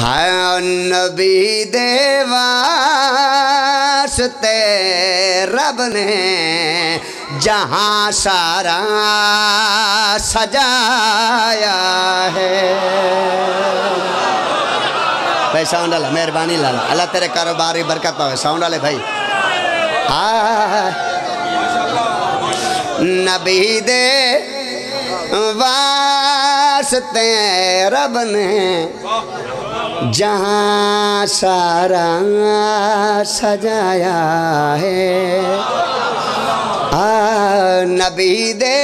ہے نبی دے واسطے رب نے جہاں سارا سجایا ہے۔ بھائی ساؤنڈ والا مہربانی لالا، اللہ تیرے کاروباری برکت پاوے، ساؤنڈ والے بھائی۔ نبی دے واسطے رب نے جہاں سارا سجایا ہے۔ نبی دے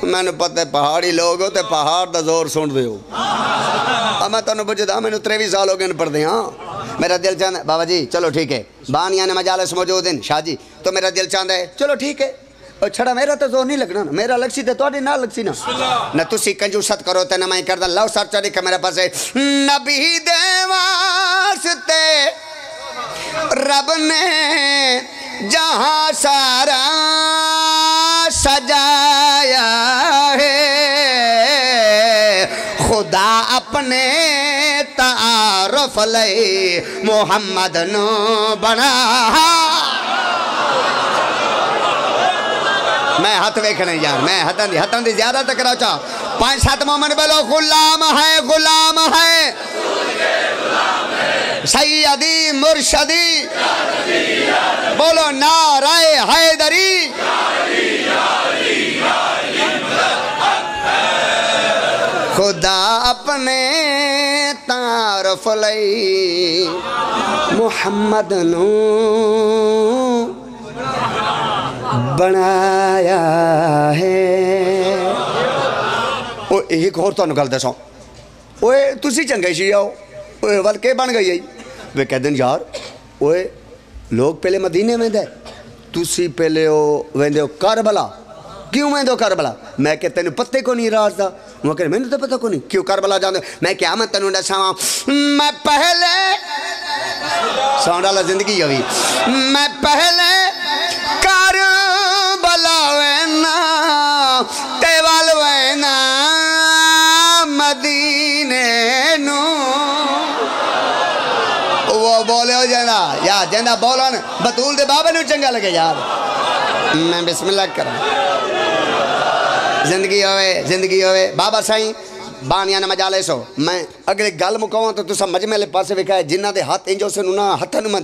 میں نے پتہ پہاڑی لوگ ہو تے پہاڑ دا زور سن دے ہو۔ میں تو بجھدا میں نے 23 سال ہو گئے پڑھ دے ہاں۔ میرا دل چاہتا ہے بابا جی چلو ٹھیک ہے، بانیاں نے مجالس موجود ہیں شاہ جی، تو میرا دل چاہتا ہے چلو ٹھیک ہے، اور چھڑا میرا تو زور نہیں لگنا نا، میرا لگ سی تے توڑی نہ لگ سی نا، نہ تسی کنجوست کرو تے نہ میں کردہ لو سر چڑی کہ میرے پاس ہے۔ نبی دے واسطے رب نے جہاں سارا سجایا ہے، خدا اپنے تعارف لے محمد نو بنا۔ میں ہاتھ ویکھنے یار، میں ہاتھاں دی زیادہ تکراو چاہ 5-7 مومن بولو غلام ہے، غلام ہے سیدی مرشدی، بولو نعرہ حیدری، خدا اپنے تعارف لئی محمد نو بنایا ہے۔ ایک اور تو نکل دے سو تسی چنگے شی آؤ ول کے بن گئی وہ کہہ دن یار لوگ پہلے مدینے میں دے، تسی پہلے ویندے ہو کربلا، کیوں ویندے ہو کربلا؟ میں کہ تینوں پتے کو نہیں راز دا، وہ کہہ میں نے تو پتہ کو نہیں کیوں کربلا جاندے، میں کیا میں تینوں نے ساواں میں پہلے ساؤنڈ والا زندگی ہوئی، میں پہلے کربلا وینا تیوال وینا مدینے نو، وہ بولے ہو جانا یا جانا بولن بطول دے بابا نو چنگا لگے یار۔ میں بسم اللہ کروں، زندگی ہوئے بابا سائیں بانیاں نے مجالس ہو۔ میں اگلے گل مکاؤں تو تسا مجمع لے پاسے وکھا ہے جنہ دے ہاتھ انجو سے انہاں ہاتھاں نو میں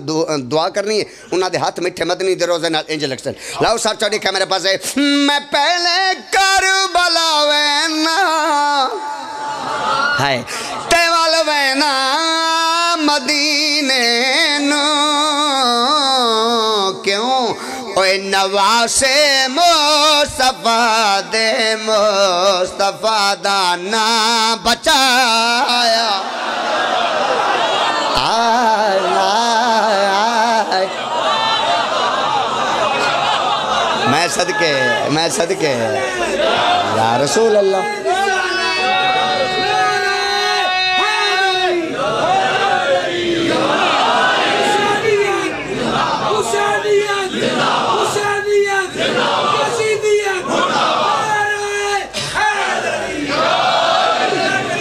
دعا کرنی ہے، انہاں دے ہاتھ مٹھے مدنی دے روزے نال انج لکسن۔ لاؤ سر چڑھی کہ میرے پاس ہے میں پہلے کربلا وینا ہے تیوال وینا مدینے نو، کیوں اوے نواسے مصطفیٰ دے مصطفیٰ دا نام بچایا۔ میں صدقے یا رسول اللہ۔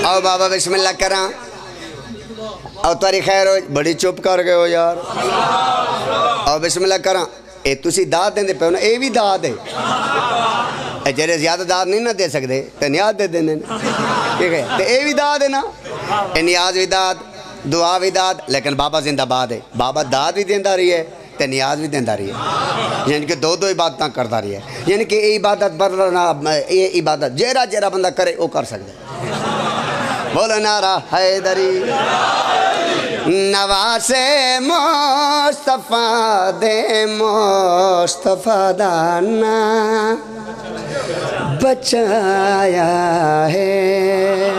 آؤ بابا بسم اللہ کراں، آؤ تاری خیر ہو، بڑی چپ کر گئے ہو یار، آؤ بسم اللہ کراں۔ اے تسی داد دیں دے پہ ہونا، اے بھی داد ہے، اے جرے زیادہ داد نہیں نہ دے سکتے تو نیاز دے دیں ٹھیک ہے، تو اے بھی داد ہے نا، اے نیاز بھی داد، دعا بھی داد، لیکن بابا زندہ باد ہے، بابا داد بھی دیندہ رہی ہے تو نیاز بھی دیندہ رہی ہے، یعنی کہ دو عبادتاں کرتا رہی ہے، یعنی کہ اے عبادت برنا اے عبادت جیرا بندہ کرے وہ کر سکتے۔ بولو نعرہ حیدری، نواسے مصطفیٰ دے مصطفیٰ دا نام بچایا ہے۔